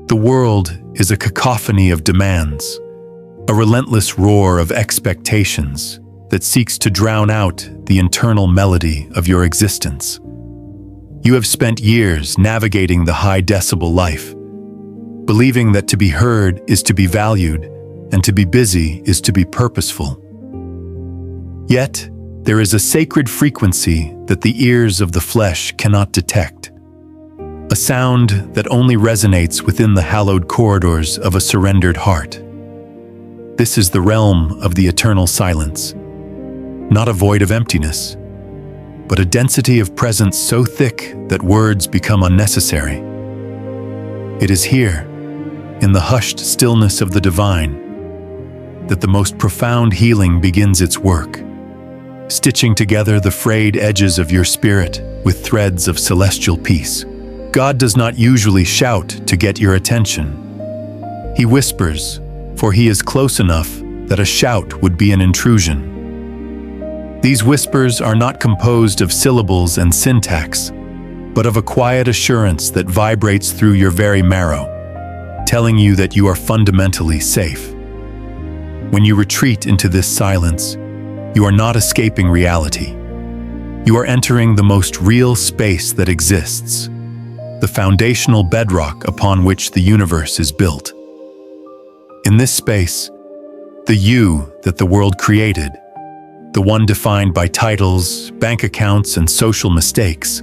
The world is a cacophony of demands, a relentless roar of expectations that seeks to drown out the internal melody of your existence. You have spent years navigating the high-decibel life, believing that to be heard is to be valued and to be busy is to be purposeful. Yet, there is a sacred frequency that the ears of the flesh cannot detect, a sound that only resonates within the hallowed corridors of a surrendered heart. This is the realm of the eternal silence, not a void of emptiness, but a density of presence so thick that words become unnecessary. It is here, in the hushed stillness of the divine, that the most profound healing begins its work, stitching together the frayed edges of your spirit with threads of celestial peace. God does not usually shout to get your attention. He whispers, for he is close enough that a shout would be an intrusion. These whispers are not composed of syllables and syntax, but of a quiet assurance that vibrates through your very marrow, telling you that you are fundamentally safe. When you retreat into this silence, you are not escaping reality. You are entering the most real space that exists, the foundational bedrock upon which the universe is built. In this space, the you that the world created, the one defined by titles, bank accounts, and social mistakes,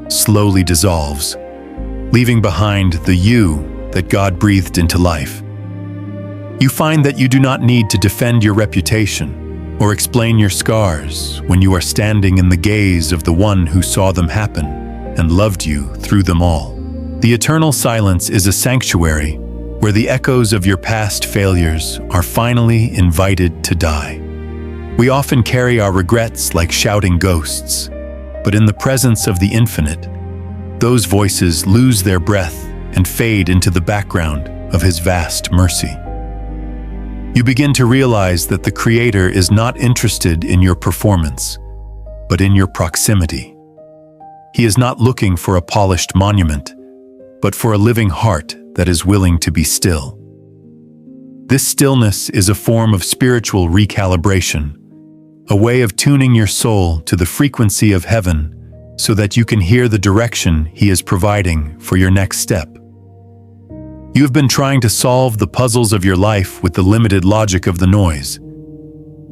slowly dissolves, leaving behind the you that God breathed into life. You find that you do not need to defend your reputation or explain your scars when you are standing in the gaze of the one who saw them happen and loved you through them all. The eternal silence is a sanctuary where the echoes of your past failures are finally invited to die. We often carry our regrets like shouting ghosts, but in the presence of the infinite, those voices lose their breath and fade into the background of his vast mercy. You begin to realize that the Creator is not interested in your performance, but in your proximity. He is not looking for a polished monument, but for a living heart that is willing to be still. This stillness is a form of spiritual recalibration, a way of tuning your soul to the frequency of heaven so that you can hear the direction He is providing for your next step. You have been trying to solve the puzzles of your life with the limited logic of the noise,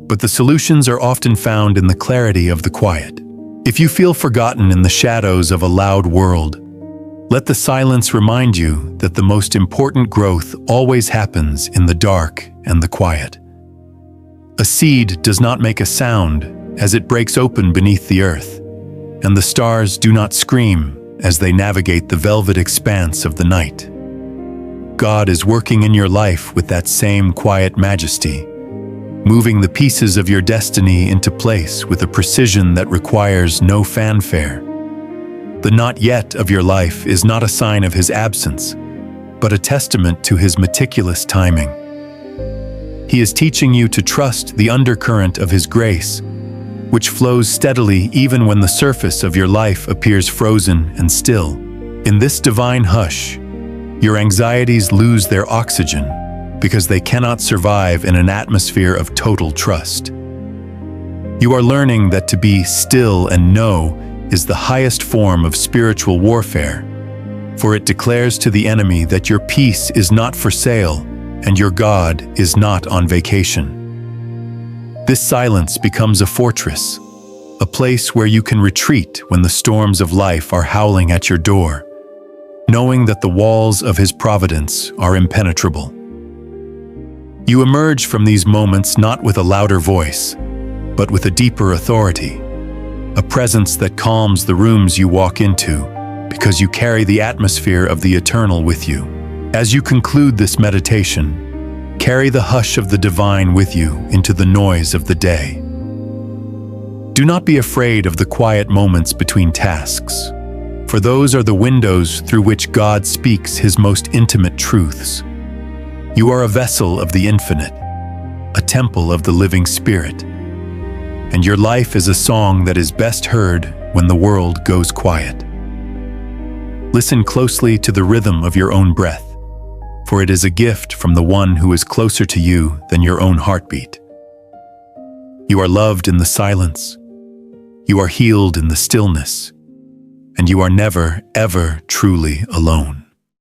but the solutions are often found in the clarity of the quiet. If you feel forgotten in the shadows of a loud world, let the silence remind you that the most important growth always happens in the dark and the quiet. A seed does not make a sound as it breaks open beneath the earth, and the stars do not scream as they navigate the velvet expanse of the night. God is working in your life with that same quiet majesty, moving the pieces of your destiny into place with a precision that requires no fanfare. The not yet of your life is not a sign of His absence, but a testament to His meticulous timing. He is teaching you to trust the undercurrent of His grace, which flows steadily even when the surface of your life appears frozen and still. In this divine hush, your anxieties lose their oxygen because they cannot survive in an atmosphere of total trust. You are learning that to be still and know is the highest form of spiritual warfare, for it declares to the enemy that your peace is not for sale and your God is not on vacation. This silence becomes a fortress, a place where you can retreat when the storms of life are howling at your door, knowing that the walls of His providence are impenetrable. You emerge from these moments not with a louder voice, but with a deeper authority, a presence that calms the rooms you walk into because you carry the atmosphere of the eternal with you. As you conclude this meditation, carry the hush of the divine with you into the noise of the day. Do not be afraid of the quiet moments between tasks, for those are the windows through which God speaks His most intimate truths. You are a vessel of the infinite, a temple of the living Spirit, and your life is a song that is best heard when the world goes quiet. Listen closely to the rhythm of your own breath, for it is a gift from the one who is closer to you than your own heartbeat. You are loved in the silence. You are healed in the stillness. And you are never, ever truly alone.